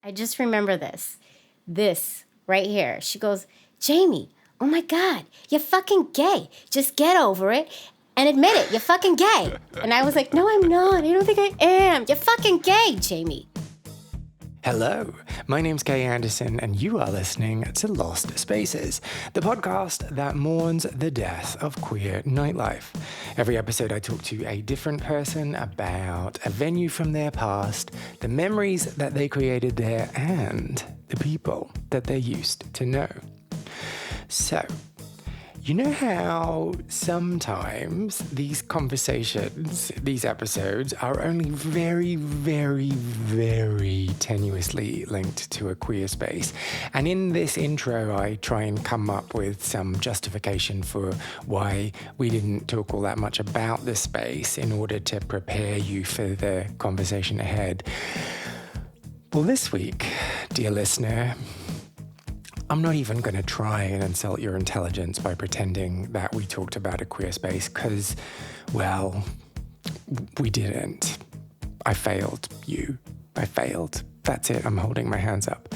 I just remember this right here. She goes, Jaimie, oh my God, you're fucking gay. Just get over it and admit it. You're fucking gay. And I was like, no, I'm not. I don't think I am. You're fucking gay, Jaimie. Hello, my name's Kay Anderson, and you are listening to Lost Spaces, the podcast that mourns the death of queer nightlife. Every episode, I talk to a different person about a venue from their past, the memories that they created there, and the people that they used to know. So, you know how sometimes these conversations, these episodes, are only very, very, very tenuously linked to a queer space. And in this intro, I try and come up with some justification for why we didn't talk all that much about this space in order to prepare you for the conversation ahead. Well, this week, dear listener, I'm not even going to try and insult your intelligence by pretending that we talked about a queer space because, well, we didn't. I failed you. I failed. That's it. I'm holding my hands up.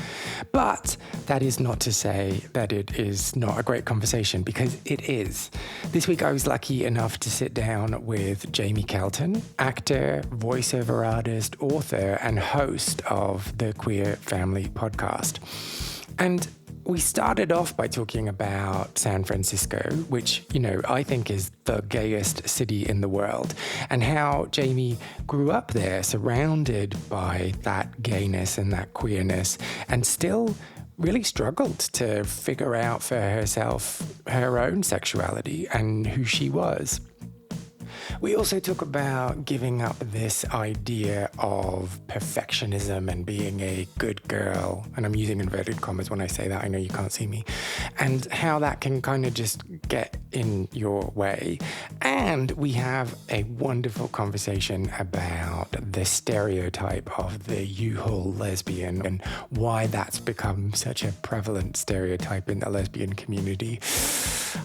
But that is not to say that it is not a great conversation, because it is. This week I was lucky enough to sit down with Jaimie Kelton, actor, voiceover artist, author, and host of the Queer Family podcast. And we started off by talking about San Francisco, which, you know, I think is the gayest city in the world, and how Jaimie grew up there surrounded by that gayness and that queerness, and still really struggled to figure out for herself her own sexuality and who she was. We also talk about giving up this idea of perfectionism and being a good girl, and I'm using inverted commas when I say that, I know you can't see me, and how that can kind of just get in your way. And we have a wonderful conversation about the stereotype of the U-Haul lesbian and why that's become such a prevalent stereotype in the lesbian community.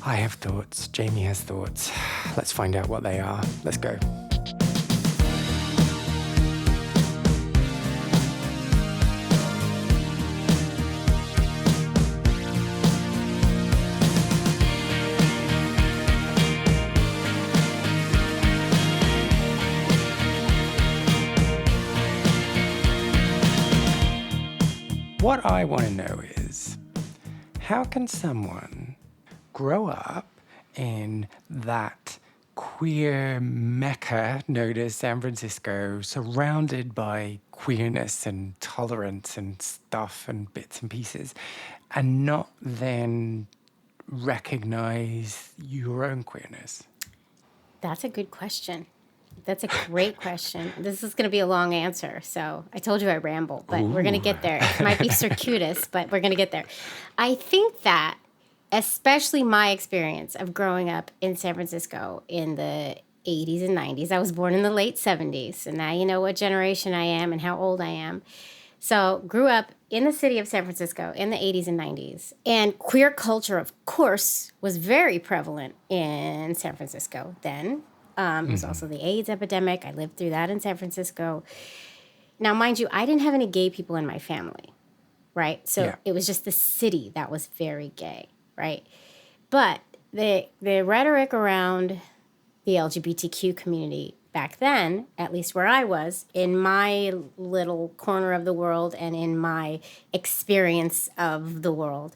I have thoughts. Jaimie has thoughts. Let's find out what they are. Let's go. What I want to know is, how can someone grow up in that queer mecca known as San Francisco, surrounded by queerness and tolerance and stuff and bits and pieces, and not then recognize your own queerness? That's a good question. That's a great question. This is going to be a long answer. So I told you I ramble, but we're going to get there. It might be circuitous, but we're going to get there. I think that especially my experience of growing up in San Francisco in the 80s and 90s. I was born in the late 70s, and now you know what generation I am and how old I am. So grew up in the city of San Francisco in the 80s and 90s. And queer culture, of course, was very prevalent in San Francisco then. It was also the AIDS epidemic. I lived through that in San Francisco. Now, mind you, I didn't have any gay people in my family, right? So It was just the city that was very gay. Right. But the rhetoric around the LGBTQ community back then, at least where I was, in my little corner of the world and in my experience of the world,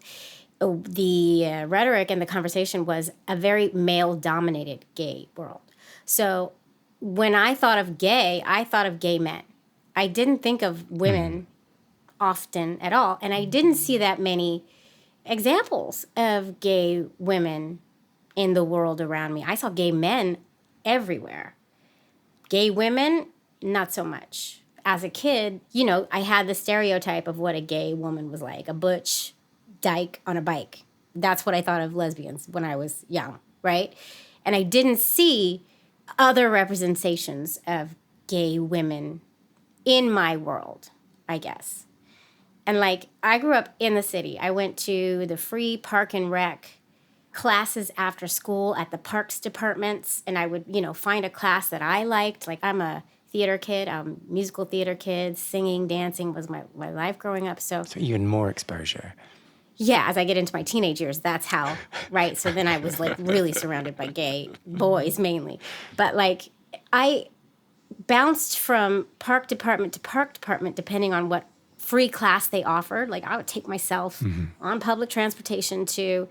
the rhetoric and the conversation was a very male-dominated gay world. So when I thought of gay, I thought of gay men. I didn't think of women often at all, and I didn't see that many examples of gay women in the world around me. I saw gay men everywhere. Gay women, not so much. As a kid, you know, I had the stereotype of what a gay woman was like, a butch dyke on a bike. That's what I thought of lesbians when I was young, right? And I didn't see other representations of gay women in my world, I guess. And, like, I grew up in the city. I went to the free park and rec classes after school at the parks departments, and I would, you know, find a class that I liked. Like, I'm a theater kid, musical theater kid. Singing, dancing was my life growing up. So even more exposure. yeah, as I get into my teenage years, that's how, right? So then I was like really surrounded by gay boys mainly. But like I bounced from park department to park department depending on what free class they offered. Like I would take myself on public transportation to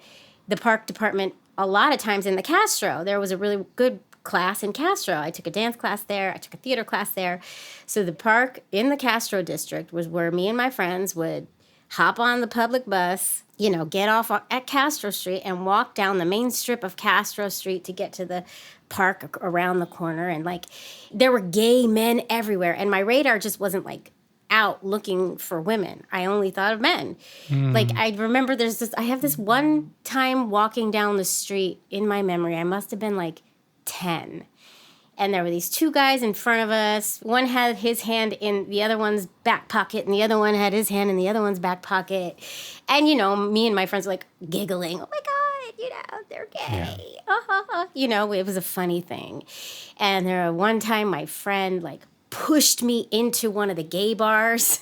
the park department a lot of times in the Castro. There was a really good class in Castro. I took a dance class there. I took a theater class there. So the park in the Castro district was where me and my friends would hop on the public bus, get off at Castro Street and walk down the main strip of Castro Street to get to the park around the corner. And like there were gay men everywhere. And my radar just wasn't like out looking for women. I only thought of men. Like I remember I have this one time walking down the street in my memory. I must have been like 10. And there were these two guys in front of us. One had his hand in the other one's back pocket, and the other one had his hand in the other one's back pocket. And, me and my friends were like giggling. Oh, my God, they're gay. Yeah. It was a funny thing. And one time my friend, like, pushed me into one of the gay bars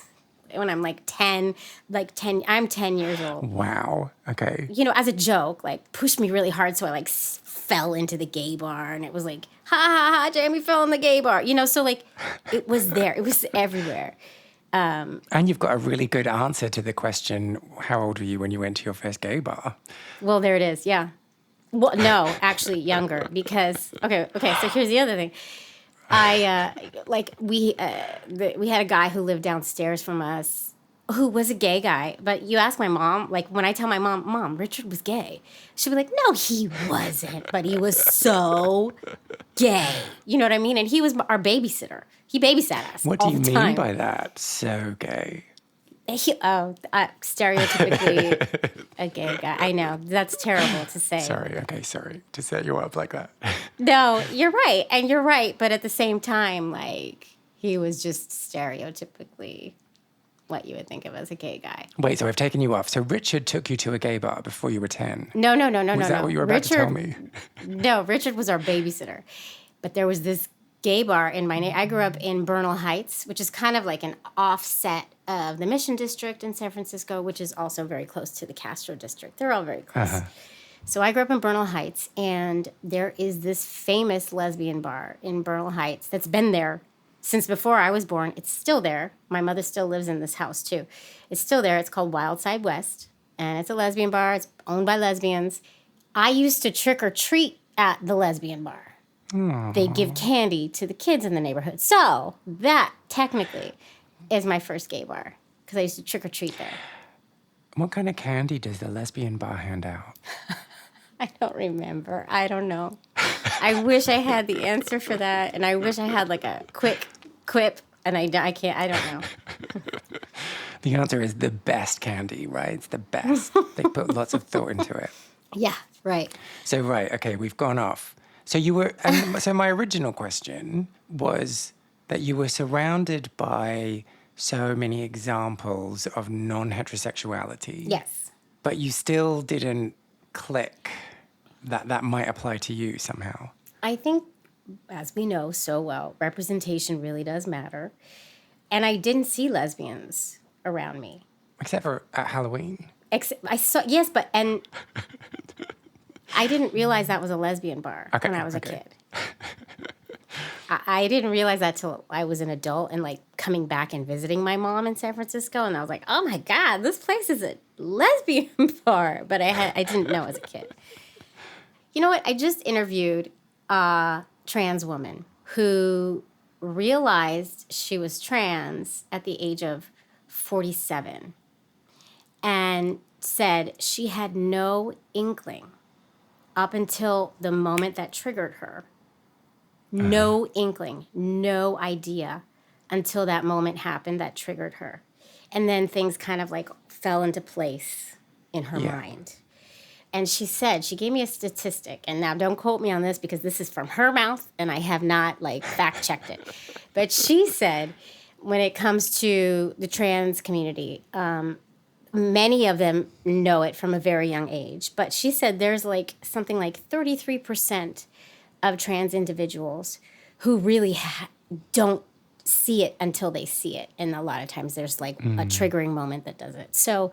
when I'm like 10. I'm 10 years old. Wow. Okay. As a joke, like, pushed me really hard, so I, like, fell into the gay bar, and it was like, ha ha ha, Jaimie fell in the gay bar, so like it was there, it was everywhere. And you've got a really good answer to the question, how old were you when you went to your first gay bar? Well, there it is. Yeah. Well, no, actually younger, because okay, so here's the other thing. We had a guy who lived downstairs from us who was a gay guy, but you ask my mom, like when I tell my mom, Richard was gay, she'd be like, no, he wasn't, but he was so gay. You know what I mean? And he was our babysitter. He babysat us. What do you mean by that? So gay? Stereotypically a gay guy. I know, that's terrible to say. Sorry to set you up like that. No, you're right, and you're right, but at the same time, like he was just stereotypically what you would think of as a gay guy. Wait, so I've taken you off. So Richard took you to a gay bar before you were 10? No. Was that what you were about to tell me? No, Richard was our babysitter. But there was this gay bar in I grew up in Bernal Heights, which is kind of like an offset of the Mission District in San Francisco, which is also very close to the Castro District. They're all very close. Uh-huh. So I grew up in Bernal Heights, and there is this famous lesbian bar in Bernal Heights that's been there since before I was born. It's still there. My mother still lives in this house, too. It's still there. It's called Wild Side West, and it's a lesbian bar. It's owned by lesbians. I used to trick or treat at the lesbian bar. Aww. They give candy to the kids in the neighborhood. So that technically is my first gay bar, because I used to trick or treat there. What kind of candy does the lesbian bar hand out? I don't remember. I don't know. I wish I had the answer for that, and I wish I had like a quick quip, and I can't. I don't know. The answer is the best candy, right? It's the best. They put lots of thought into it. Yeah, right. So, right, okay, we've gone off. So you were. So my original question was that you were surrounded by so many examples of non-heterosexuality. Yes. But you still didn't click that might apply to you somehow. I think, as we know so well, representation really does matter. And I didn't see lesbians around me. Except for at Halloween. I saw, yes, but, and I didn't realize that was a lesbian bar when I was a kid. I didn't realize that till I was an adult and like coming back and visiting my mom in San Francisco, and I was like, oh my God, this place is a lesbian bar. But I didn't know as a kid. You know what? I just interviewed a trans woman who realized she was trans at the age of 47 and said she had no inkling up until the moment that triggered her. No inkling, no idea until that moment happened that triggered her. And then things kind of like fell into place in her mind. And she said, she gave me a statistic, and now don't quote me on this because this is from her mouth and I have not like fact checked it. But she said when it comes to the trans community, many of them know it from a very young age. But she said there's like something like 33% of trans individuals who really don't see it until they see it. And a lot of times there's like a triggering moment that does it. So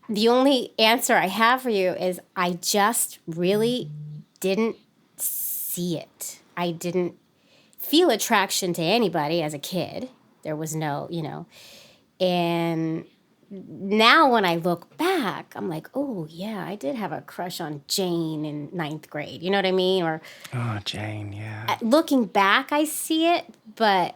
the only answer I have for you is I just really didn't see it. I didn't feel attraction to anybody as a kid. There was no, and now when I look back, I'm like, oh yeah, I did have a crush on Jane in ninth grade. You know what I mean? Or Oh, Jane, yeah. looking back, I see it, but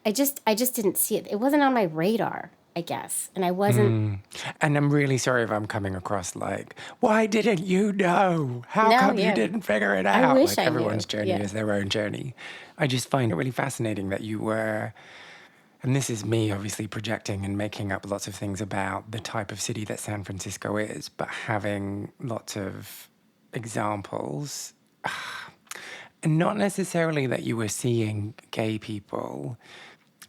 I just didn't see it. It wasn't on my radar, I guess, and I wasn't. And I'm really sorry if I'm coming across like, why didn't you know? How No, come you yeah. didn't figure it I out? wish Like I knew. everyone's journey Yeah. is their own journey. I just find it really fascinating that you were, and this is me obviously projecting and making up lots of things about the type of city that San Francisco is, but having lots of examples. And not necessarily that you were seeing gay people,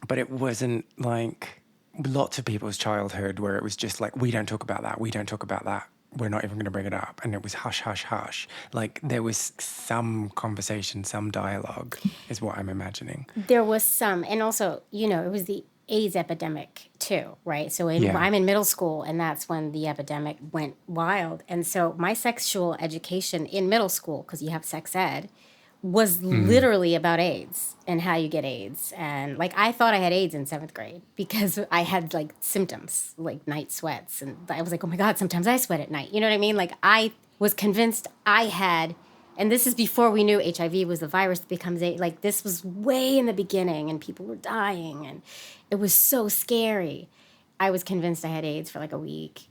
but it wasn't like lots of people's childhood where it was just like, we don't talk about that, we don't talk about that, we're not even going to bring it up. And it was hush, hush, hush. Like there was some conversation, some dialogue is what I'm imagining. There was some, and also, it was the AIDS epidemic too, right? So Yeah. I'm in middle school, and that's when the epidemic went wild. And so my sexual education in middle school, because you have sex ed, was literally about AIDS and how you get AIDS. And like I thought I had AIDS in 7th grade because I had like symptoms like night sweats. And I was like, oh my God, sometimes I sweat at night. You know what I mean? Like I was convinced I had, and this is before we knew HIV was the virus that becomes AIDS. Like this was way in the beginning and people were dying and it was so scary. I was convinced I had AIDS for like a week.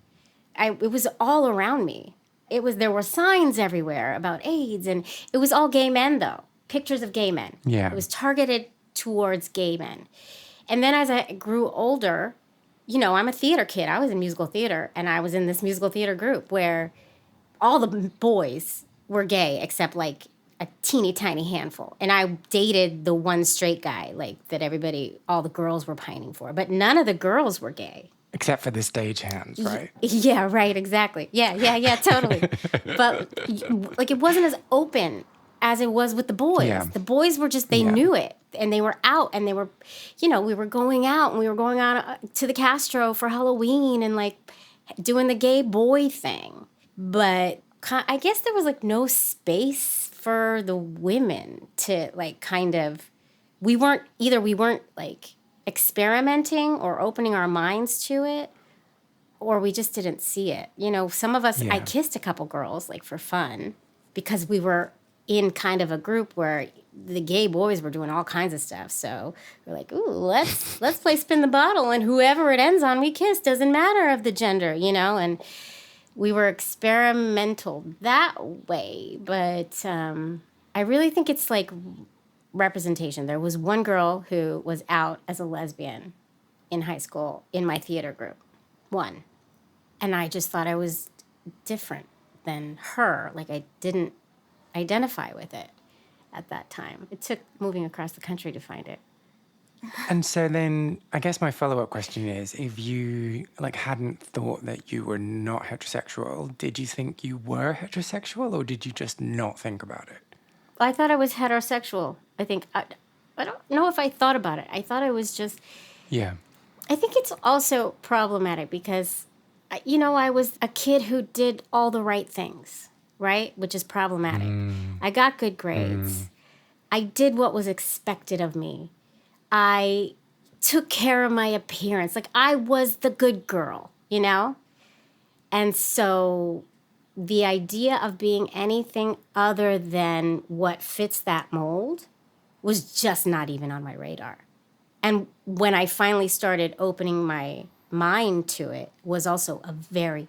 It was all around me. There were signs everywhere about AIDS, and it was all gay men though. Pictures of gay men. Yeah. It was targeted towards gay men. And then as I grew older, I'm a theater kid. I was in musical theater, and I was in this musical theater group where all the boys were gay except like a teeny tiny handful. And I dated the one straight guy, like that all the girls were pining for, but none of the girls were gay. Except for the stagehands, right? Yeah, right, exactly. Yeah, totally. But like it wasn't as open as it was with the boys. Yeah. The boys were just, they knew it, and they were out, and they were, we were going out, and we were going out to the Castro for Halloween and like doing the gay boy thing. But I guess there was like no space for the women to like we weren't like experimenting or opening our minds to it, or we just didn't see it. Some of us, I kissed a couple girls like for fun because we were in kind of a group where the gay boys were doing all kinds of stuff. So we're like, ooh, let's play spin the bottle, and whoever it ends on, we kiss. Doesn't matter of the gender, and we were experimental that way. But I really think it's like representation. There was one girl who was out as a lesbian in high school in my theater group. One. And I just thought I was different than her. Like I didn't identify with it at that time. It took moving across the country to find it. And so then I guess my follow-up question is, if you like hadn't thought that you were not heterosexual, did you think you were heterosexual, or did you just not think about it? I thought I was heterosexual. I think, I don't know if I thought about it. I thought I was just, Yeah. I think it's also problematic because, I was a kid who did all the right things, right? Which is problematic. I got good grades. I did what was expected of me. I took care of my appearance. Like I was the good girl, And so the idea of being anything other than what fits that mold was just not even on my radar. And when I finally started opening my mind to it was also the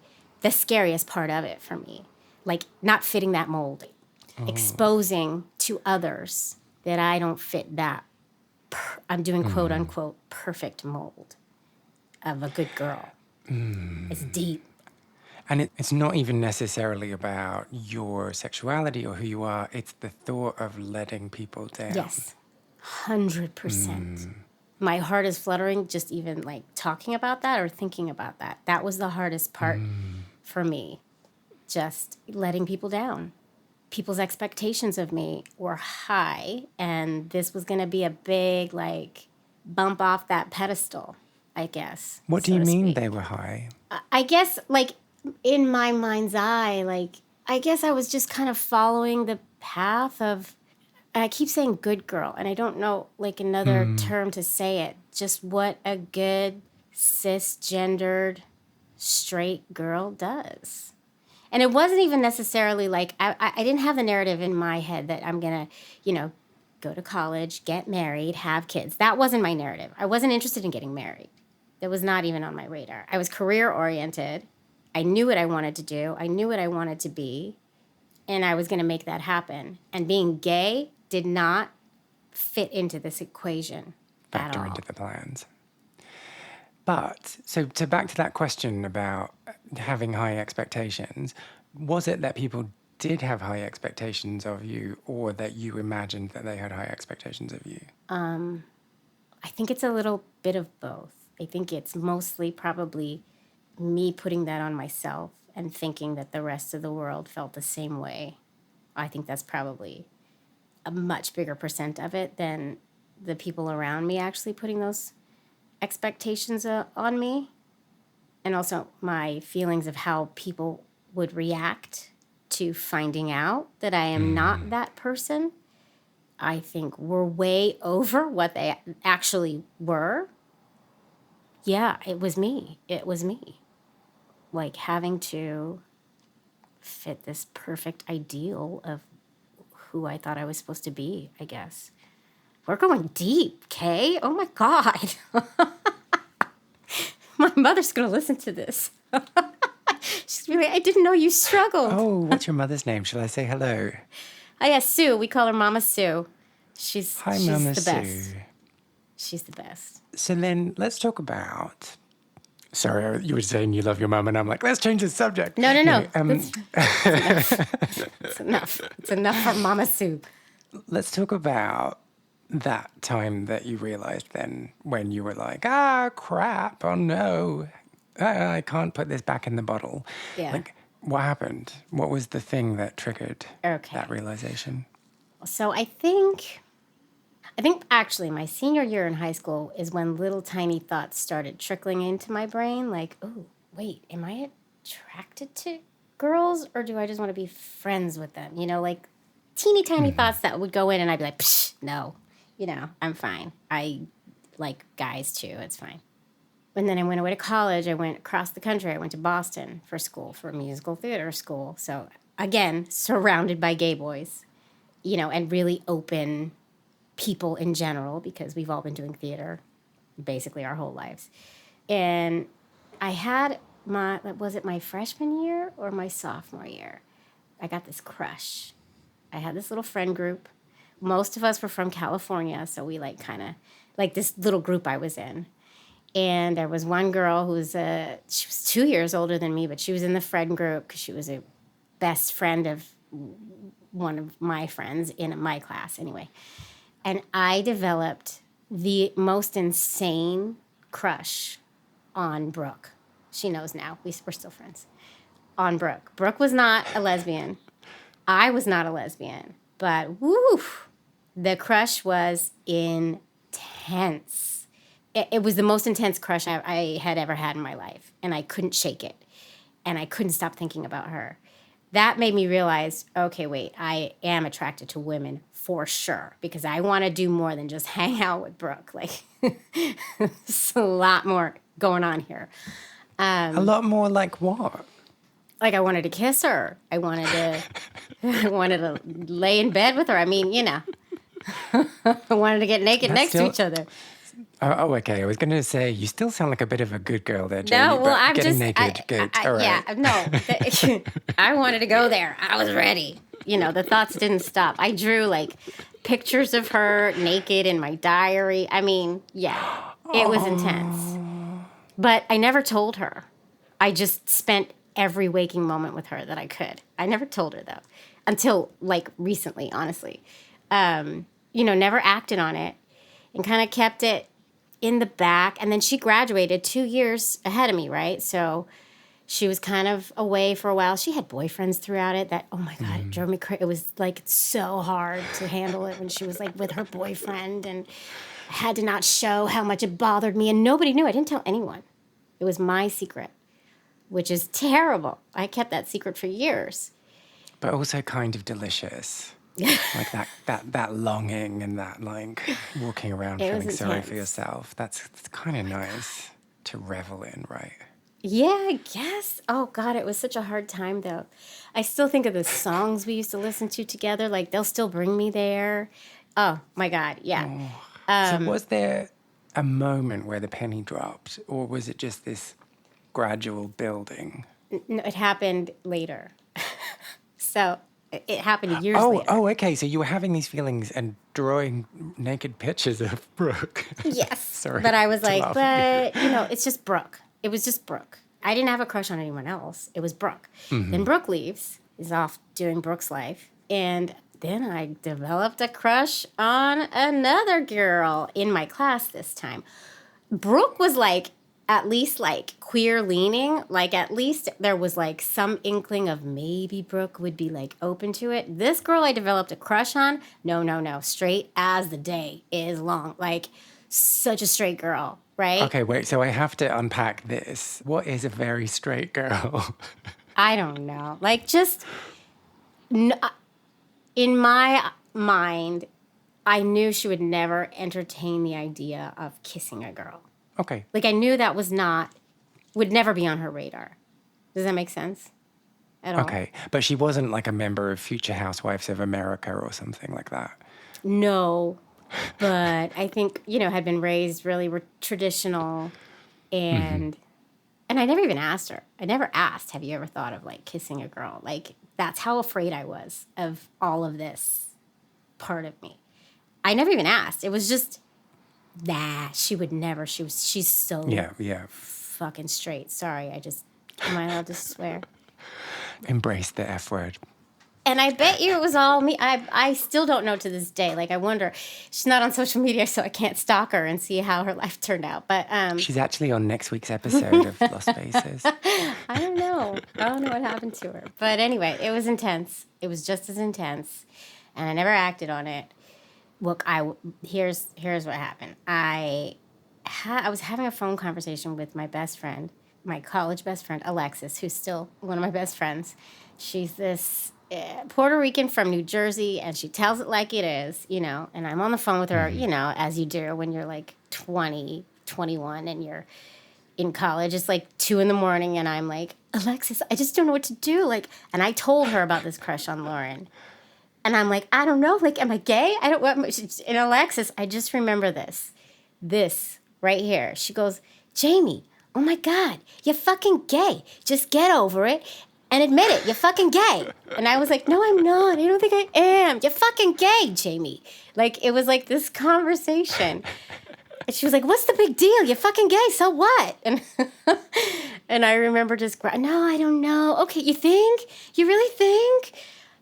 scariest part of it for me. Like not fitting that mold, exposing to others that I don't fit that. I'm doing quote unquote perfect mold of a good girl. It's deep. And it's not even necessarily about your sexuality or who you are. It's the thought of letting people down. Yes, 100%. My heart is fluttering just even like talking about that or thinking about that. That was the hardest part for me, just letting people down. People's expectations of me were high, and this was going to be a big like bump off that pedestal, I guess. What do so you to mean speak. they were high? I guess, like, in my mind's eye, like, I guess I was just kind of following the path of, and I keep saying good girl, and I don't know, like, another term to say it, just what a good cisgendered straight girl does. And it wasn't even necessarily like, I didn't have the narrative in my head that I'm going to, go to college, get married, have kids. That wasn't my narrative. I wasn't interested in getting married. That was not even on my radar. I was career oriented. I knew what I wanted to do. I knew what I wanted to be. And I was going to make that happen. And being gay did not fit into this equation at Factor all. into the plans. But, so back to that question about having high expectations, was it that people did have high expectations of you, or that you imagined that they had high expectations of you? I think it's a little bit of both. I think it's mostly probably me putting that on myself and thinking that the rest of the world felt the same way. I think that's probably a much bigger percent of it than the people around me actually putting those expectations on me. And also my feelings of how people would react to finding out that I am not that person. I think we're way over what they actually were. Yeah, it was me. It was me. Like having to fit this perfect ideal of who I thought I was supposed to be, I guess. We're going deep, Kay. Oh my God. My mother's going to listen to this. She's really, I didn't know you struggled. Oh, what's your mother's name? Shall I say hello? Oh, yeah, Sue. We call her Mama Sue. She's Mama the best. Sue. She's the best. So then let's talk about... Sorry, you were saying you love your mum, and I'm like, let's change the subject. No. Anyway, It's enough. It's enough for Mama Sue. Let's talk about that time that you realized then when you were like, crap, oh no, I can't put this back in the bottle. Yeah. Like, what happened? What was the thing that triggered that realization? So I think actually my senior year in high school is when little tiny thoughts started trickling into my brain. Like, oh, wait, am I attracted to girls or do I just want to be friends with them? Like teeny tiny thoughts that would go in and I'd be like, psh, no, I'm fine. I like guys too. It's fine. And then I went away to college. I went across the country. I went to Boston for school, for musical theater school. So again, surrounded by gay boys, and really open people in general, because we've all been doing theater basically our whole lives. And I had was it my freshman year or my sophomore year? I got this crush. I had this little friend group. Most of us were from California, so we kind of this little group I was in. And there was one girl who was she was 2 years older than me, but she was in the friend group because she was a best friend of one of my friends in my class anyway. And I developed the most insane crush on Brooke. She knows now. We're still friends. On Brooke. Brooke was not a lesbian. I was not a lesbian. But woo, the crush was intense. It was the most intense crush I had ever had in my life. And I couldn't shake it. And I couldn't stop thinking about her. That made me realize, okay, wait, I am attracted to women for sure, because I want to do more than just hang out with Brooke. Like, there's a lot more going on here. A lot more like what? Like, I wanted to kiss her. I wanted to lay in bed with her. I mean, I wanted to get naked next to each other. Oh, okay. I was going to say, you still sound like a bit of a good girl there, Jaimie. No, well, I'm getting just... naked, good. All right. Yeah, no. I wanted to go there. I was ready. The thoughts didn't stop. I drew, pictures of her naked in my diary. I mean, yeah, it was intense. But I never told her. I just spent every waking moment with her that I could. I never told her, though, until, recently, honestly. Never acted on it and kind of kept it in the back. And then she graduated 2 years ahead of me, right? So she was kind of away for a while. She had boyfriends throughout it that, oh my God, it drove me crazy. It was so hard to handle it when she was with her boyfriend. And I had to not show how much it bothered me, and nobody knew. I didn't tell anyone. It was my secret, which is terrible. I kept that secret for years. But also kind of delicious. Like that longing and that like walking around feeling sorry for yourself. That's kind of nice to revel in, right? Yeah, I guess. Oh, God, it was such a hard time, though. I still think of the songs we used to listen to together. Like, they'll still bring me there. Oh, my God, yeah. So was there a moment where the penny dropped, or was it just this gradual building? No, it happened later. So it happened years later. Oh, okay. So you were having these feelings and drawing naked pictures of Brooke. Yes. Sorry. But I was like, it's just Brooke. It was just Brooke. I didn't have a crush on anyone else. It was Brooke. Mm-hmm. Then Brooke leaves, is off doing Brooke's life. And then I developed a crush on another girl in my class this time. Brooke was like, at least like queer leaning. Like at least there was like some inkling of maybe Brooke would be like open to it. This girl I developed a crush on, no. Straight as the day is long. Like such a straight girl. Right? Okay, wait, so I have to unpack this. What is a very straight girl? I don't know. Like, just in my mind, I knew she would never entertain the idea of kissing a girl. Okay. Like, I knew that would never be on her radar. Does that make sense at all? Okay, but she wasn't like a member of Future Housewives of America or something like that? No. But I think, had been raised really traditional and I never even asked her. I never asked, have you ever thought of like kissing a girl? Like that's how afraid I was of all of this part of me. I never even asked. It was just, she would never. She's so fucking straight. Sorry, am I allowed to swear? Embrace the F word. And I bet you it was all me. I still don't know to this day. Like, I wonder. She's not on social media, so I can't stalk her and see how her life turned out. But she's actually on next week's episode of Lost Spaces. I don't know. I don't know what happened to her. But anyway, it was intense. It was just as intense, and I never acted on it. Look, here's what happened. I was having a phone conversation with my best friend, my college best friend, Alexis, who's still one of my best friends. She's this Puerto Rican from New Jersey, and she tells it like it is, and I'm on the phone with her, as you do when you're like 20, 21, and you're in college. It's like 2 a.m, and I'm like, Alexis, I just don't know what to do. Like, and I told her about this crush on Lauren. And I'm like, I don't know. Like, am I gay? I don't want. And Alexis, I just remember this right here. She goes, Jaimie, oh my God, you're fucking gay. Just get over it and admit it. You're fucking gay. And I was like, no, I'm not. I don't think I am. You're fucking gay, Jaimie. Like, it was like this conversation. And she was like, what's the big deal? You're fucking gay. So what? And I remember just, no, I don't know. Okay, you think? You really think?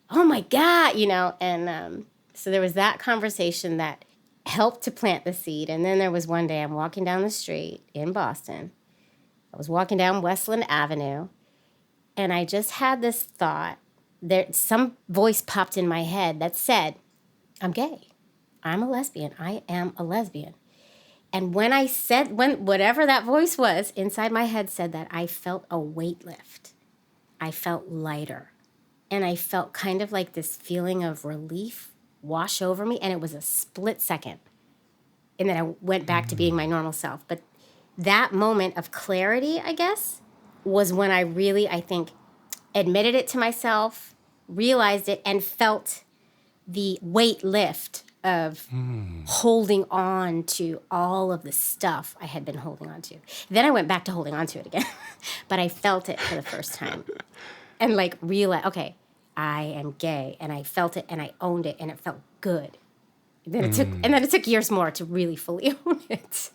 Oh my God, and so there was that conversation that helped to plant the seed. And then there was one day I'm walking down the street in Boston. I was walking down Westland Avenue, and I just had this thought. Some voice popped in my head that said, I'm gay. I'm a lesbian. I am a lesbian. And when whatever that voice was inside my head said that, I felt a weight lift. I felt lighter. And I felt kind of like this feeling of relief wash over me. And it was a split second. And then I went back to being my normal self. But that moment of clarity, I guess, was when I really, I think, admitted it to myself, realized it, and felt the weight lift of holding on to all of the stuff I had been holding on to. Then I went back to holding on to it again. But I felt it for the first time. And like realize, okay, I am gay, and I felt it, and I owned it, and it felt good. And then it took years more to really fully own it.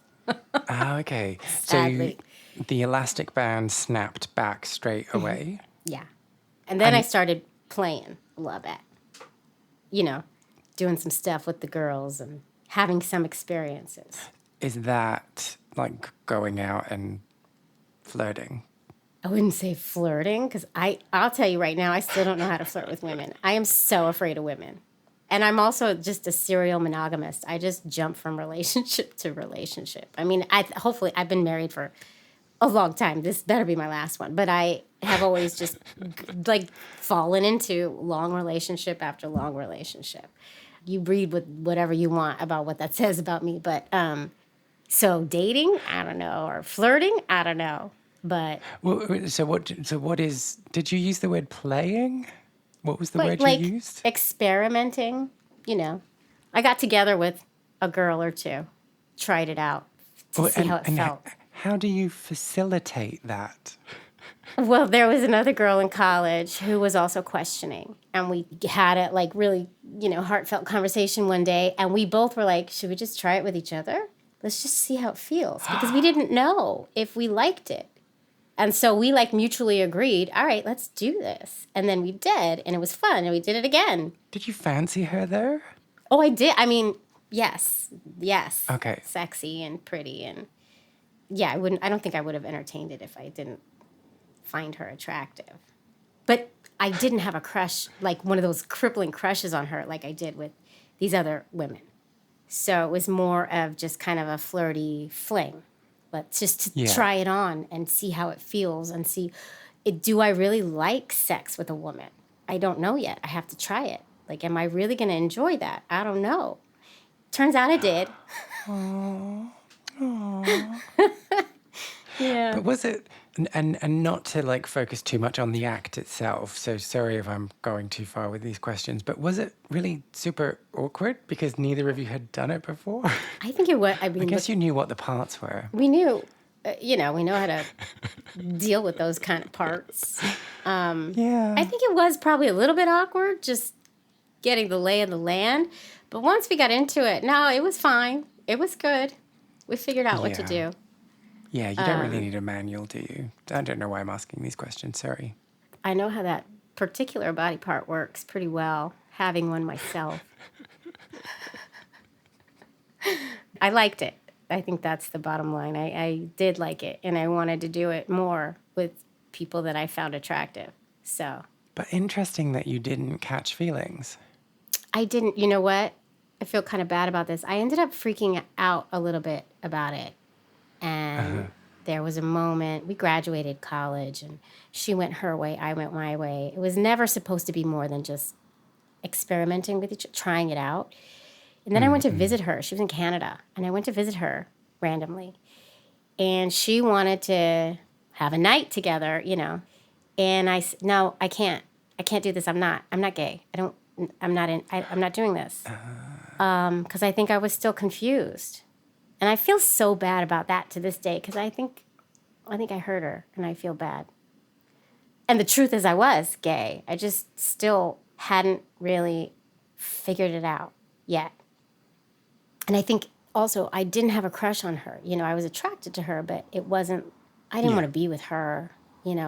Okay. Sadly. So the elastic band snapped back straight away. Yeah, and then I started playing a little bit, doing some stuff with the girls and having some experiences. Is that like going out and flirting? I wouldn't say flirting, because I'll tell you right now, I still don't know how to flirt with women. I am so afraid of women. And I'm also just a serial monogamist. I just jump from relationship to relationship. I mean, hopefully I've been married for a long time. This better be my last one. But I have always just like fallen into long relationship after long relationship. You read with whatever you want about what that says about me. But so dating, I don't know, or flirting, I don't know. But Well, so what is? Did you use the word playing? What was the but word like you used? experimenting, you know. I got together with a girl or two, tried it out to see how it felt. How do you facilitate that? Well, there was another girl in college who was also questioning, and we had a like really, heartfelt conversation one day, and we both were like, should we just try it with each other? Let's just see how it feels, because we didn't know if we liked it. And so we like mutually agreed, all right, let's do this. And then we did, and it was fun, and we did it again. Did you fancy her though? Oh, I did. I mean, yes. Okay. Sexy and pretty, and yeah, I don't think I would have entertained it if I didn't find her attractive. But I didn't have a crush, like one of those crippling crushes on her like I did with these other women. So it was more of just kind of a flirty fling. But just to try it on and see how it feels and see, do I really like sex with a woman? I don't know yet. I have to try it. Like, am I really going to enjoy that? I don't know. Turns out I did. Aww. Yeah. But was it, and not to like focus too much on the act itself, so sorry if I'm going too far with these questions, but was it really super awkward because neither of you had done it before? I think it was. I mean, I guess you knew what the parts were. We knew, we know how to deal with those kind of parts. Yeah. I think it was probably a little bit awkward, just getting the lay of the land. But once we got into it, no, it was fine. It was good. We figured out what to do. Yeah, you don't really need a manual, do you? I don't know why I'm asking these questions, sorry. I know how that particular body part works pretty well, having one myself. I liked it. I think that's the bottom line. I did like it, and I wanted to do it more with people that I found attractive. So. But interesting that you didn't catch feelings. I didn't. You know what? I feel kind of bad about this. I ended up freaking out a little bit about it. And there was a moment, we graduated college, and she went her way, I went my way. It was never supposed to be more than just experimenting with each other, trying it out. And then I went to visit her. She was in Canada, and I went to visit her randomly. And she wanted to have a night together, And I said, no, I can't do this. I'm not gay. I'm not doing this. Because I think I was still confused. And I feel so bad about that to this day, because I think I hurt her, and I feel bad. And the truth is I was gay. I just still hadn't really figured it out yet. And I think also I didn't have a crush on her. I was attracted to her, but I didn't want to be with her,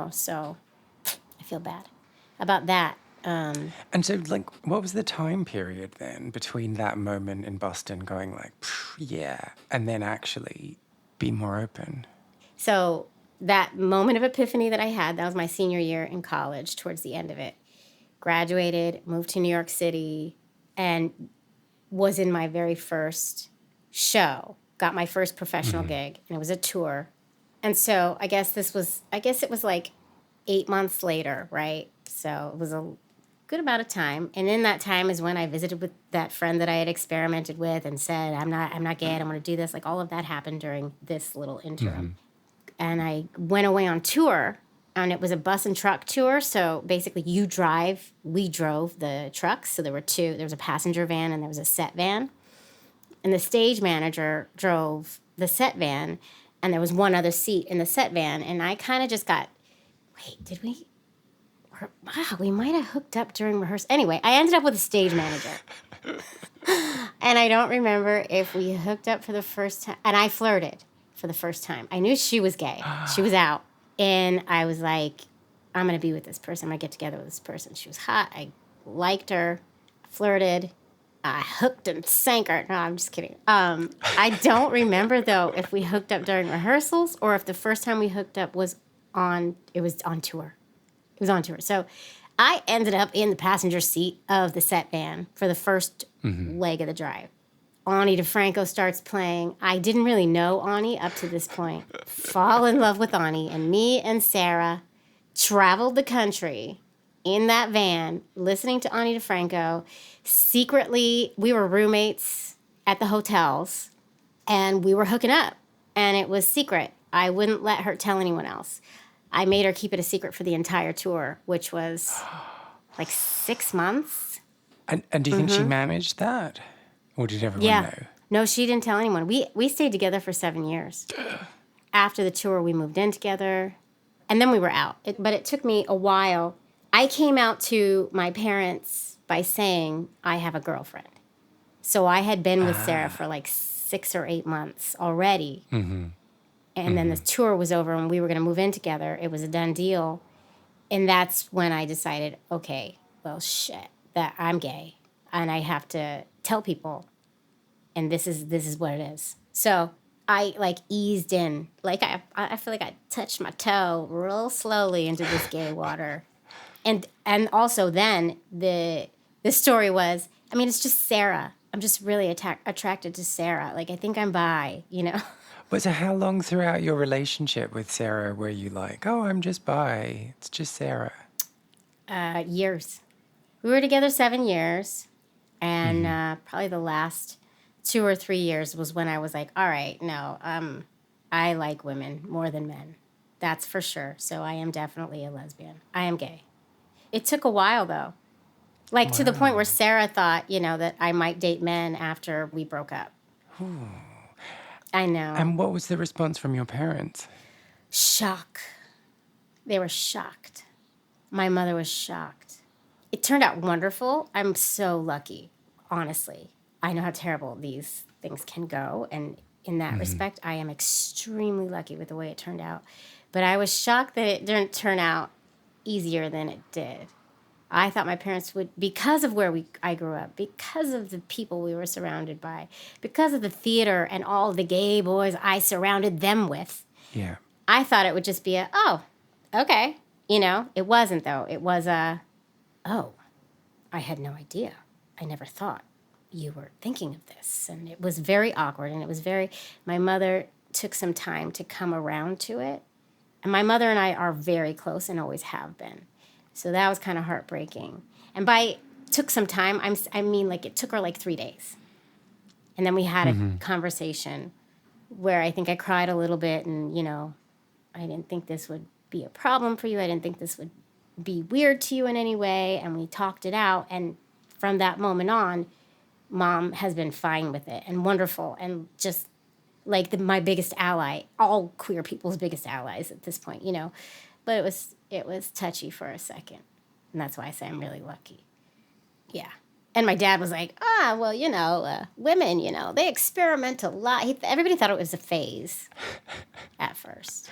so I feel bad about that. And so, like, what was the time period then between that moment in Boston going like, yeah, and then actually be more open? So that moment of epiphany that I had, that was my senior year in college, towards the end of it. Graduated, moved to New York City, and was in my very first show. Got my first professional gig, and it was a tour. And so I guess it was like 8 months later, right? So it was a good amount of time. And in that time is when I visited with that friend that I had experimented with and said, I'm not gay, I don't want to do this. Like, all of that happened during this little interim. And I went away on tour, and it was a bus and truck tour. So basically we drove the trucks. So there was a passenger van and there was a set van. And the stage manager drove the set van, and there was one other seat in the set van. And I kind of just got, wow, we might have hooked up during rehearsal. Anyway, I ended up with a stage manager. And I don't remember if we hooked up for the first time. And I flirted for the first time. I knew she was gay. She was out. And I was like, I'm going to be with this person. I'm going to get together with this person. She was hot. I liked her. Flirted. I hooked and sank her. No, I'm just kidding. I don't remember, though, if we hooked up during rehearsals or if the first time we hooked up was on tour. It was on tour. So I ended up in the passenger seat of the set van for the first leg of the drive. Ani DeFranco starts playing. I didn't really know Ani up to this point. Fall in love with Ani, and me and Sarah traveled the country in that van, listening to Ani DeFranco. Secretly, we were roommates at the hotels, and we were hooking up, and it was secret. I wouldn't let her tell anyone else. I made her keep it a secret for the entire tour, which was like 6 months. And do you think she managed that? Or did everyone know? No, she didn't tell anyone. We stayed together for 7 years. After the tour, we moved in together, and then we were out. But it took me a while. I came out to my parents by saying I have a girlfriend. So I had been with Sarah for like 6 or 8 months already. And then the tour was over and we were going to move in together. It was a done deal. And that's when I decided, okay, well, shit, that I'm gay. And I have to tell people. And this is what it is. So I like eased in. Like I feel like I touched my toe real slowly into this gay water. And also then the story was, I mean, it's just Sarah. I'm just really attracted to Sarah. Like, I think I'm bi, you know? But so how long throughout your relationship with Sarah were you like, oh, I'm just bi, it's just Sarah? Years. We were together 7 years, and probably the last 2 or 3 years was when I was like, all right, no, I like women more than men. That's for sure. So I am definitely a lesbian. I am gay. It took a while, though. Like, to the point where Sarah thought, you know, that I might date men after we broke up. Ooh. I know. And what was the response from your parents? Shock. They were shocked. My mother was shocked. It turned out wonderful. I'm so lucky, honestly. I know how terrible these things can go, and in that respect, I am extremely lucky with the way it turned out. But I was shocked that it didn't turn out easier than it did. I thought my parents would, because of where I grew up, because of the people we were surrounded by, because of the theater and all the gay boys I surrounded them with. Yeah. I thought it would just be oh, okay. You know, it wasn't, though. It was oh, I had no idea. I never thought you were thinking of this. And it was very awkward, and it was my mother took some time to come around to it. And my mother and I are very close and always have been. So that was kind of heartbreaking. And took some time, I mean, like, it took her like 3 days. And then we had a conversation where I think I cried a little bit, and, you know, I didn't think this would be a problem for you. I didn't think this would be weird to you in any way. And we talked it out. And from that moment on, Mom has been fine with it and wonderful and just like my biggest ally, all queer people's biggest allies at this point, you know. But it was touchy for a second. And that's why I say I'm really lucky. Yeah. And my dad was like, well, you know, women, you know, they experiment a lot. Everybody thought it was a phase at first.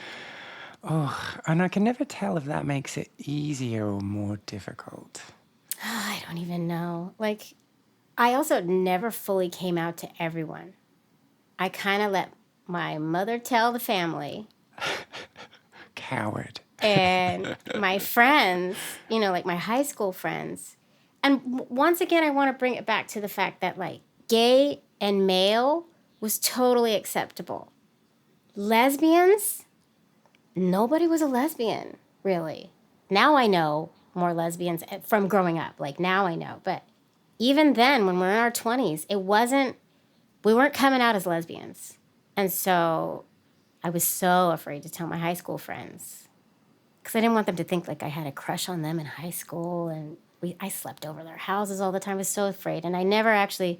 Oh, and I can never tell if that makes it easier or more difficult. I don't even know. Like, I also never fully came out to everyone. I kind of let my mother tell the family. Coward. And my friends, you know, like my high school friends. And once again, I want to bring it back to the fact that, like, gay and male was totally acceptable. Lesbians, nobody was a lesbian, really. Now I know more lesbians from growing up. Like, now I know. But even then, when we're in our 20s, we weren't coming out as lesbians. And so I was so afraid to tell my high school friends, because I didn't want them to think like I had a crush on them in high school, and I slept over their houses all the time. I was so afraid, and I never actually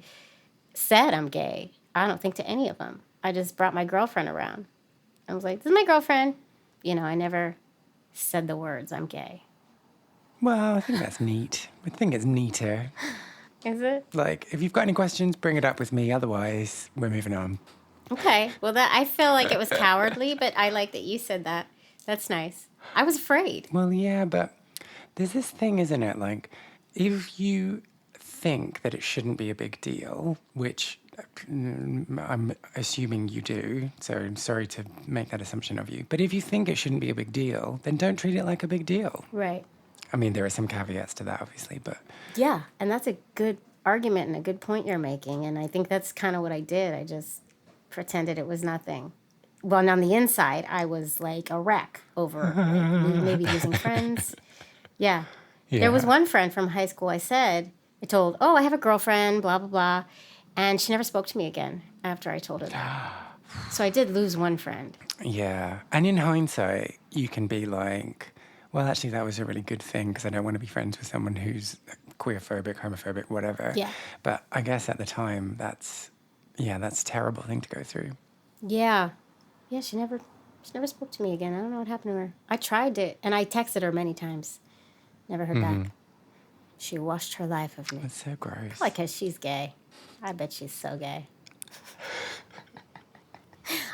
said I'm gay. I don't think to any of them. I just brought my girlfriend around. I was like, this is my girlfriend. You know, I never said the words, I'm gay. Well, I think that's neat. I think it's neater. Is it? Like, if you've got any questions, bring it up with me. Otherwise, we're moving on. Okay. Well, I feel like it was cowardly, but I like that you said that. That's nice. I was afraid. Well, yeah, but there's this thing, isn't it? Like, if you think that it shouldn't be a big deal, which I'm assuming you do, so I'm sorry to make that assumption of you. But if you think it shouldn't be a big deal, then don't treat it like a big deal. Right. I mean, there are some caveats to that, obviously, but... Yeah, and that's a good argument and a good point you're making, and I think that's kind of what I did. I just pretended it was nothing. Well, and on the inside, I was like a wreck over maybe losing friends. Yeah. There was one friend from high school I told, oh, I have a girlfriend, blah, blah, blah, and she never spoke to me again after I told her that. So I did lose one friend. Yeah, and in hindsight, you can be like, well, actually, that was a really good thing because I don't want to be friends with someone who's queerphobic, homophobic, whatever. Yeah. But I guess at the time, that's a terrible thing to go through. Yeah. Yeah, she never spoke to me again. I don't know what happened to her. I tried to, and I texted her many times. Never heard back. She washed her life of me. That's so gross. Probably because she's gay. I bet she's so gay.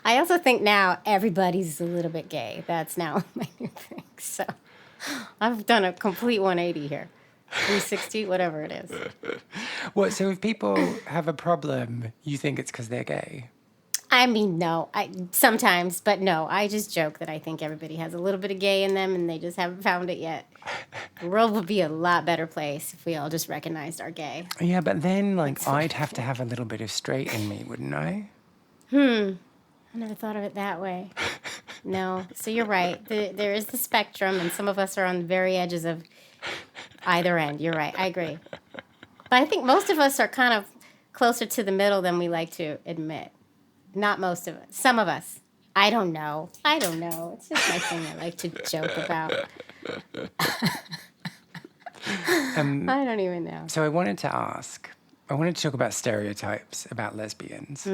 I also think now everybody's a little bit gay. That's now my new thing. So I've done a complete 180 here. 360, whatever it is. What, so if people have a problem, you think it's because they're gay? I mean, no. Sometimes, but no. I just joke that I think everybody has a little bit of gay in them and they just haven't found it yet. The world would be a lot better place if we all just recognized our gay. Yeah, but then, like, I'd have to have a little bit of straight in me, wouldn't I? I never thought of it that way. No. So you're right. There is the spectrum, and some of us are on the very edges of either end. You're right. I agree. But I think most of us are kind of closer to the middle than we like to admit. Not most of us. Some of us. I don't know. It's just my thing I like to joke about. I don't even know. So I wanted to talk about stereotypes about lesbians.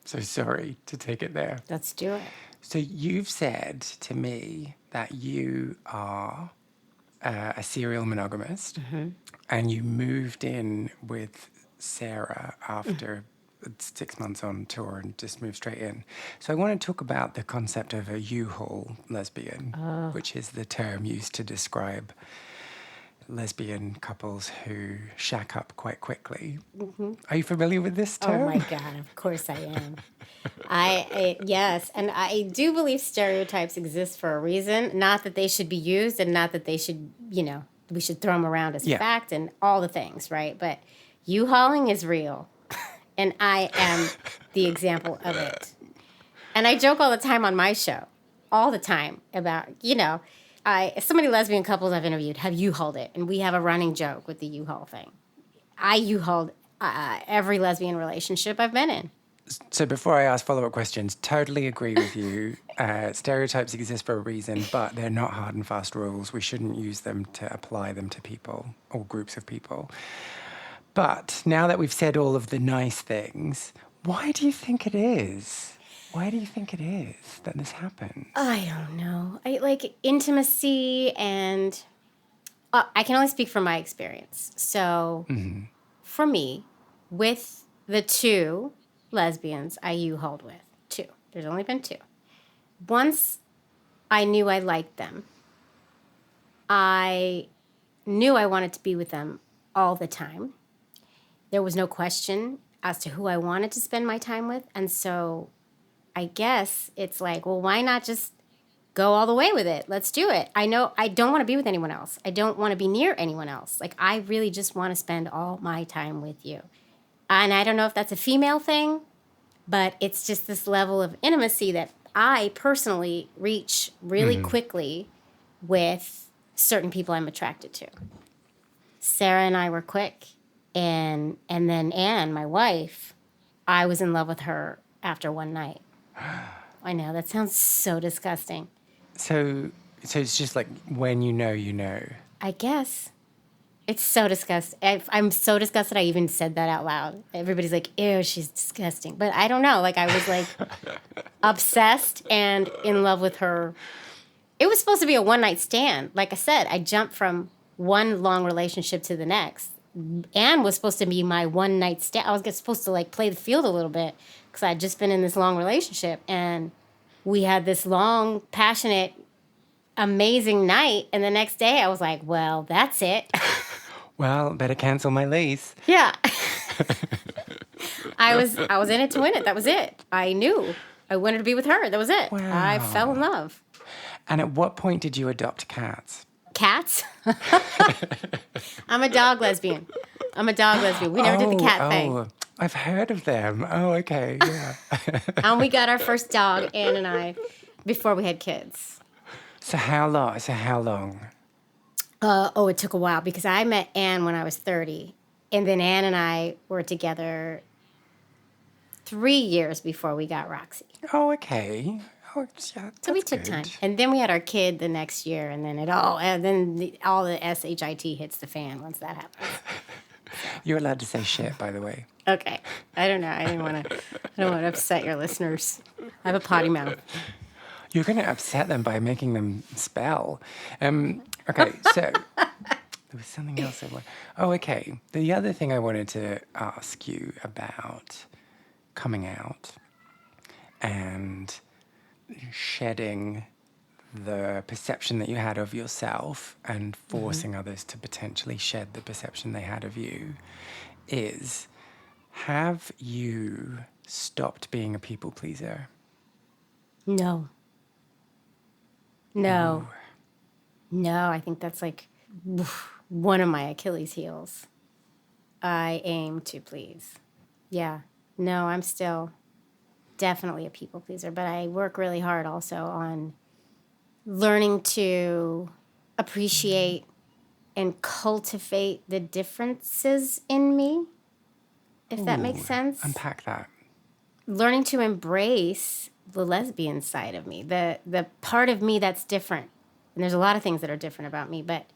So sorry to take it there. Let's do it. So you've said to me that you are a serial monogamist, and you moved in with Sarah after 6 months on tour and just moved straight in. So I want to talk about the concept of a U-Haul lesbian, which is the term used to describe lesbian couples who shack up quite quickly. Are you familiar with this term? Oh my God, of course I am. Yes, and I do believe stereotypes exist for a reason. Not that they should be used and not that they should, we should throw them around as fact and all the things, right? But U-hauling is real. And I am the example of it. And I joke all the time on my show, all the time about, so many lesbian couples I've interviewed have U-hauled it. And we have a running joke with the U-haul thing. I U-hauled every lesbian relationship I've been in. So before I ask follow-up questions, totally agree with you. Stereotypes exist for a reason, but they're not hard and fast rules. We shouldn't use them to apply them to people or groups of people. But now that we've said all of the nice things, why do you think it is? Why do you think it is that this happens? I don't know. I like intimacy, and I can only speak from my experience. So for me, with the two lesbians I U-hauled with, two. There's only been two. Once I knew I liked them, I knew I wanted to be with them all the time. There was no question as to who I wanted to spend my time with. And so I guess it's like, well, why not just go all the way with it? Let's do it. I know I don't want to be with anyone else. I don't want to be near anyone else. Like, I really just want to spend all my time with you. And I don't know if that's a female thing, but it's just this level of intimacy that I personally reach really quickly with certain people I'm attracted to. Sarah and I were quick. And then Anne, my wife, I was in love with her after one night. I know, that sounds so disgusting. So it's just like when you know, you know. I guess. It's so disgusting. I'm so disgusted I even said that out loud. Everybody's like, ew, she's disgusting. But I don't know. Like, I was like obsessed and in love with her. It was supposed to be a one-night stand. Like I said, I jumped from one long relationship to the next. Anne was supposed to be my one-night stand. I was supposed to, like, play the field a little bit because I'd just been in this long relationship. And we had this long, passionate, amazing night. And the next day I was like, well, that's it. Well, better cancel my lease. Yeah. I was in it to win it. That was it. I knew I wanted to be with her. That was it. Wow. I fell in love. And at what point did you adopt cats? cats? I'm a dog lesbian. We never did the cat thing. I've heard of them. Oh, okay, yeah. And we got our first dog, Anne and I, before we had kids. So how long? It took a while because I met Anne when I was 30. And then Anne and I were together 3 years before we got Roxy. Oh, okay. Oh, yeah, So we took time. And then we had our kid the next year, and then all the SHIT hits the fan once that happens. You're allowed to say shit, by the way. Okay. I don't know. I don't want to upset your listeners. I have a potty mouth. You're going to upset them by making them spell. Okay, so there was something else I wanted. Oh, okay. The other thing I wanted to ask you about coming out and shedding the perception that you had of yourself and forcing others to potentially shed the perception they had of you is, have you stopped being a people pleaser? No. I think that's like one of my Achilles heels. I aim to please. Yeah. No, I'm still definitely a people pleaser, but I work really hard also on learning to appreciate and cultivate the differences in me, if that makes sense. Unpack that. Learning to embrace the lesbian side of me, the part of me that's different. And there's a lot of things that are different about me, but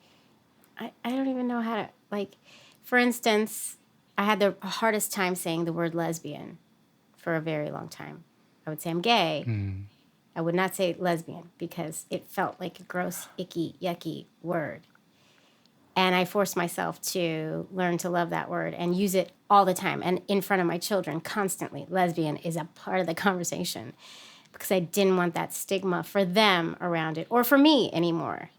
I don't even know how to, like, for instance, I had the hardest time saying the word lesbian for a very long time. I would say I'm gay. I would not say lesbian because it felt like a gross, icky, yucky word. And I forced myself to learn to love that word and use it all the time and in front of my children constantly. Lesbian is a part of the conversation because I didn't want that stigma for them around it or for me anymore.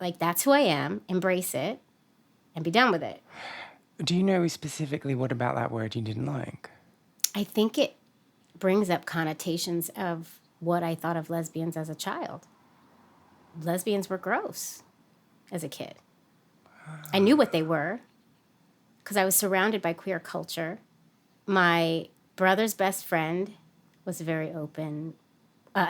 Like, that's who I am, embrace it, and be done with it. Do you know specifically what about that word you didn't like? I think it brings up connotations of what I thought of lesbians as a child. Lesbians were gross as a kid. I knew what they were because I was surrounded by queer culture. My brother's best friend was very open.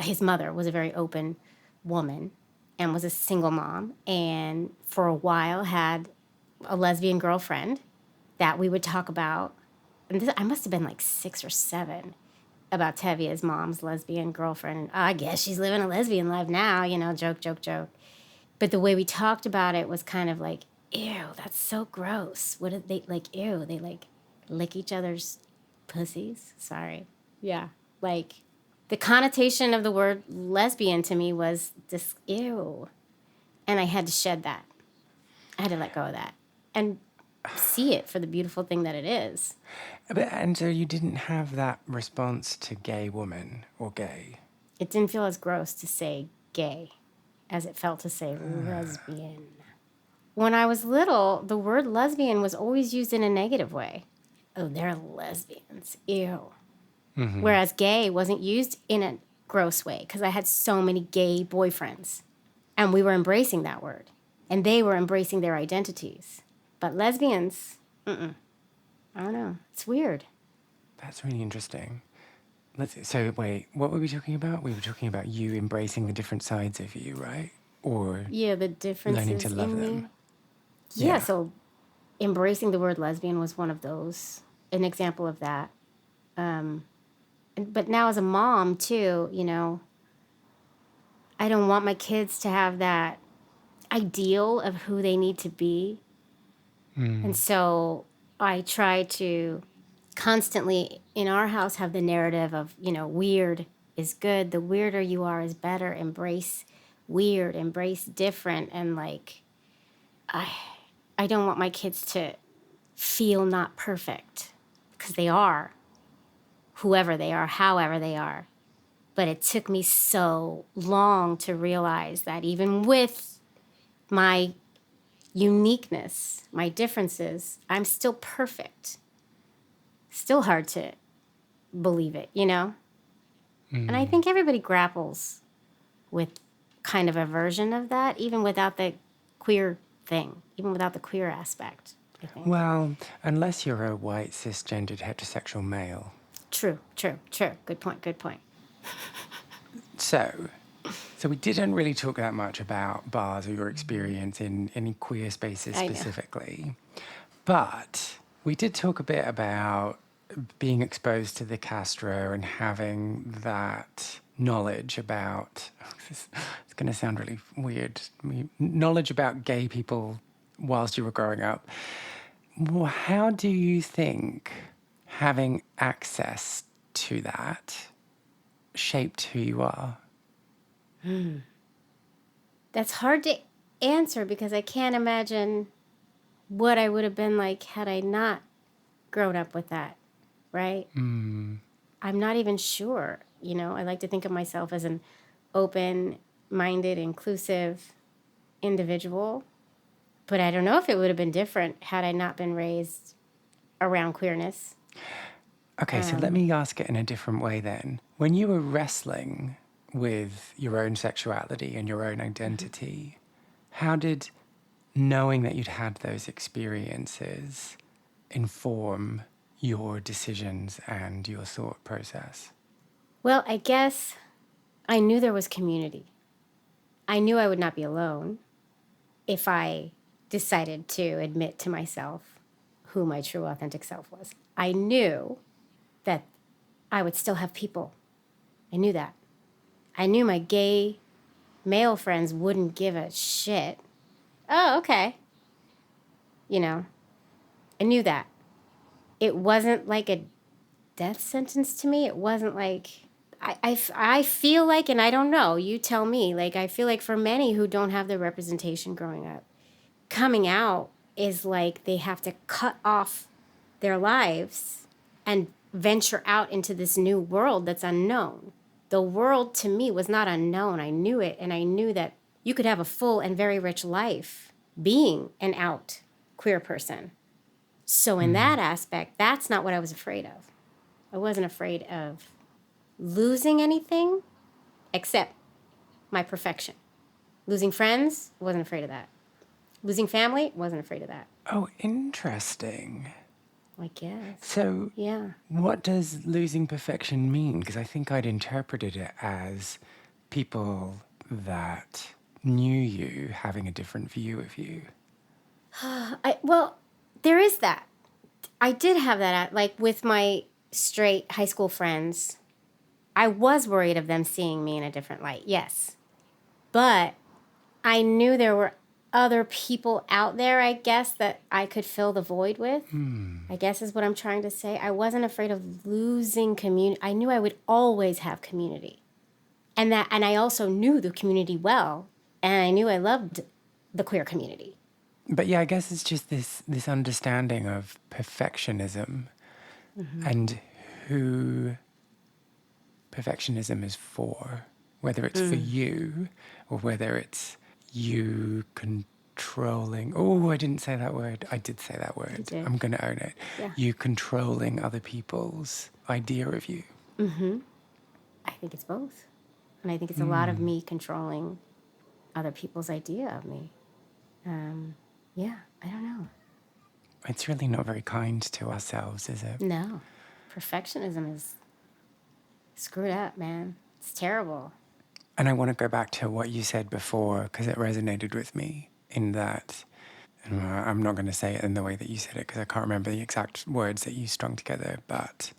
His mother was a very open woman and was a single mom, and for a while had a lesbian girlfriend that we would talk about. And I must have been like 6 or 7 about Tevia's mom's lesbian girlfriend. And I guess she's living a lesbian life now, joke. But the way we talked about it was kind of like, ew, that's so gross. What did they, like, ew, they like lick each other's pussies? Sorry. Yeah. Like, the connotation of the word lesbian to me was this, ew. And I had to shed that. I had to let go of that and see it for the beautiful thing that it is. And so you didn't have that response to gay woman or gay? It didn't feel as gross to say gay as it felt to say lesbian. When I was little, the word lesbian was always used in a negative way. Oh, they're lesbians. Ew. Mm-hmm. Whereas gay wasn't used in a gross way because I had so many gay boyfriends. And we were embracing that word. And they were embracing their identities. But lesbians, I don't know. It's weird. That's really interesting. So wait, what were we talking about? We were talking about you embracing the different sides of you, right? Or the differences learning to love in them. me. Yeah, so embracing the word lesbian was one of those, an example of that. But now as a mom, too, I don't want my kids to have that ideal of who they need to be. And so I try to constantly, in our house, have the narrative of, weird is good. The weirder you are is better. Embrace weird, embrace different. And, like, I don't want my kids to feel not perfect because they are, whoever they are, however they are. But it took me so long to realize that even with my uniqueness, my differences, I'm still perfect. Still hard to believe it, And I think everybody grapples with kind of a version of that, even without the queer thing, even without the queer aspect, I think. Well, unless you're a white, cisgendered, heterosexual male. True. Good point. So we didn't really talk that much about bars or your experience in any queer spaces specifically. But we did talk a bit about being exposed to the Castro and having that knowledge about, it's going to sound really weird, knowledge about gay people whilst you were growing up. How do you think having access to that shaped who you are? That's hard to answer because I can't imagine what I would have been like had I not grown up with that, right? I'm not even sure. I like to think of myself as an open-minded, inclusive individual, but I don't know if it would have been different had I not been raised around queerness. Okay, so let me ask it in a different way then. When you were wrestling with your own sexuality and your own identity, how did knowing that you'd had those experiences inform your decisions and your thought process? Well, I guess I knew there was community. I knew I would not be alone if I decided to admit to myself who my true, authentic self was. I knew that I would still have people. I knew that. I knew my gay male friends wouldn't give a shit. Oh, okay. I knew that. It wasn't like a death sentence to me. It wasn't like, I feel like, and I don't know, you tell me, like, I feel like for many who don't have the representation growing up, coming out is like they have to cut off their lives and venture out into this new world that's unknown. The world to me was not unknown. I knew it, and I knew that you could have a full and very rich life being an out queer person. So in that aspect, that's not what I was afraid of. I wasn't afraid of losing anything except my perfection. Losing friends, wasn't afraid of that. Losing family, wasn't afraid of that. Oh, interesting. I guess. So, yeah. What does losing perfection mean? Because I think I'd interpreted it as people that knew you having a different view of you. Well, there is that. I did have that, like with my straight high school friends. I was worried of them seeing me in a different light, yes. But I knew there were other people out there, I guess, that I could fill the void with, I guess is what I'm trying to say. I wasn't afraid of losing community. I knew I would always have community. And I also knew the community well, and I knew I loved the queer community. But yeah, I guess it's just this understanding of perfectionism and who perfectionism is for, whether it's for you or whether it's you controlling. Oh, I didn't say that word. I did say that word. I'm going to own it. Yeah. You controlling other people's idea of you. I think it's both. And I think it's a lot of me controlling other people's idea of me. Yeah, I don't know. It's really not very kind to ourselves, is it? No. Perfectionism is screwed up, man. It's terrible. And I want to go back to what you said before because it resonated with me in that, and I'm not going to say it in the way that you said it because I can't remember the exact words that you strung together, but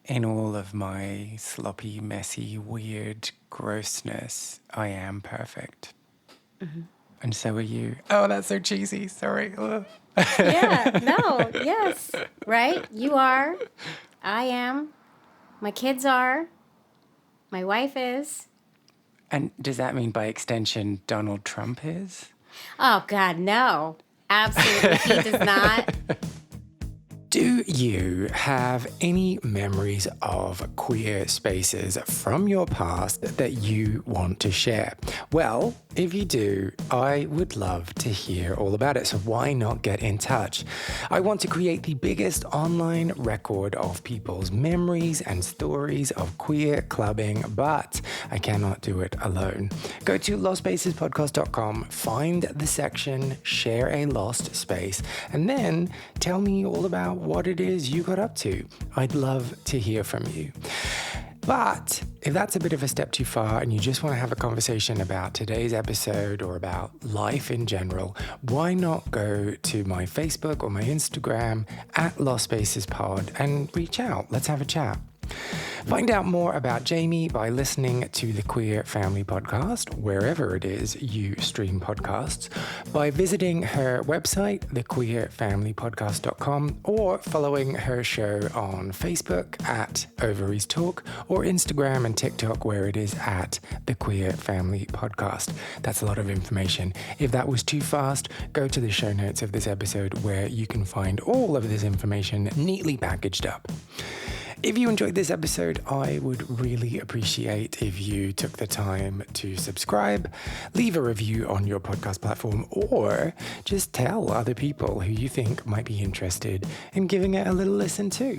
in all of my sloppy, messy, weird grossness, I am perfect. And so are you. Oh, that's so cheesy. Sorry. Yeah, no, yes, right? You are. I am. My kids are. My wife is. And does that mean by extension Donald Trump is? Oh, God, no. Absolutely, he does not. Do you have any memories of queer spaces from your past that you want to share? Well, if you do, I would love to hear all about it, so why not get in touch? I want to create the biggest online record of people's memories and stories of queer clubbing, but I cannot do it alone. Go to lostspacespodcast.com, find the section Share a Lost Space, and then tell me all about what it is you got up to. I'd love to hear from you. But if that's a bit of a step too far and you just want to have a conversation about today's episode or about life in general, why not go to my Facebook or my Instagram at Lost Spaces Pod and reach out. Let's have a chat. Find out more about Jaimie by listening to the Queer Family Podcast, wherever it is you stream podcasts, by visiting her website, thequeerfamilypodcast.com, or following her show on Facebook at Ovaries Talk, or Instagram and TikTok, where it is at the Queer Family Podcast. That's a lot of information. If that was too fast, go to the show notes of this episode where you can find all of this information neatly packaged up. If you enjoyed this episode, I would really appreciate if you took the time to subscribe, leave a review on your podcast platform, or just tell other people who you think might be interested in giving it a little listen too.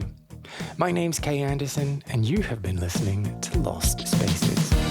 My name's Kay Anderson, and you have been listening to Lost Spaces.